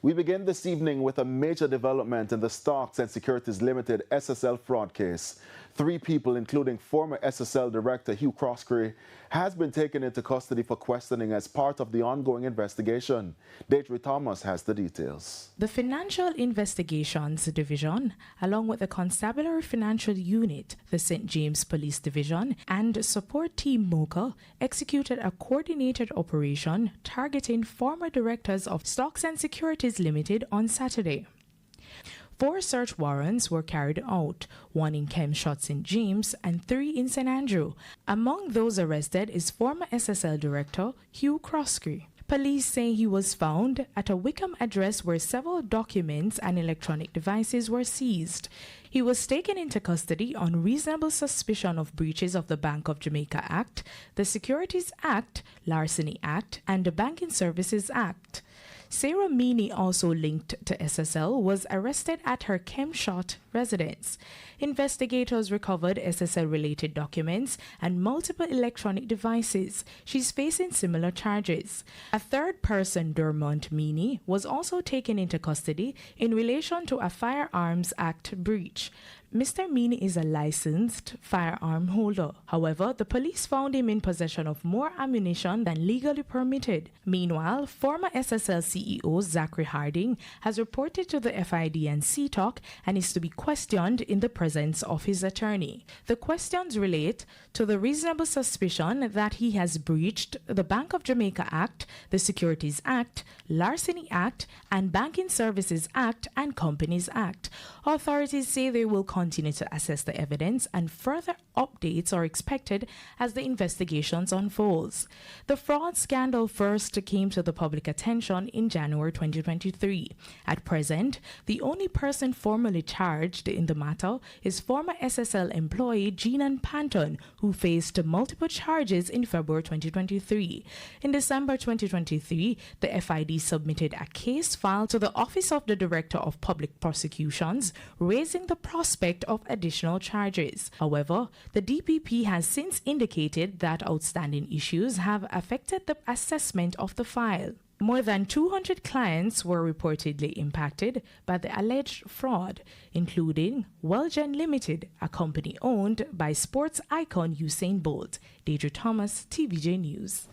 We begin this evening with a major development in the Stocks and Securities Limited SSL fraud case. 3 people, including former SSL Director Hugh Croskery, has been taken into custody for questioning as part of the ongoing investigation. Detained Thomas has the details. The Financial Investigations Division, along with the Constabulary Financial Unit, the St. James Police Division, and Support Team MOCA, executed a coordinated operation targeting former directors of Stocks and Securities Limited on Saturday. 4 search warrants were carried out, 1 in Kemshot, St. James, and 3 in St. Andrew. Among those arrested is former SSL Director Hugh Croskery. Police say he was found at a Wickham address where several documents and electronic devices were seized. He was taken into custody on reasonable suspicion of breaches of the Bank of Jamaica Act, the Securities Act, Larceny Act, and the Banking Services Act. Sarah Meany, also linked to SSL, was arrested at her Kemshot residence. Investigators recovered SSL-related documents and multiple electronic devices. She's facing similar charges. A third person, Dermont Meany, was also taken into custody in relation to a Firearms Act breach. Mr. Meany is a licensed firearm holder. However, the police found him in possession of more ammunition than legally permitted. Meanwhile, former SSL CEO Zachary Harding has reported to the FID and CTOC and is to be questioned in the presence of his attorney. The questions relate to the reasonable suspicion that he has breached the Bank of Jamaica Act, the Securities Act, Larceny Act, and Banking Services Act and Companies Act. Authorities say they will continue to assess the evidence and further updates are expected as the investigations unfolds. The fraud scandal first came to the public attention in January 2023. At present, the only person formally charged in the matter is former SSL employee Jeanan Panton, who faced multiple charges in February 2023. In December 2023, the FID submitted a case file to the Office of the Director of Public Prosecutions, raising the prospect of additional charges. However, the DPP has since indicated that outstanding issues have affected the assessment of the file. More than 200 clients were reportedly impacted by the alleged fraud, including Wellgen Limited, a company owned by sports icon Usain Bolt. Deirdre Thomas, TVJ News.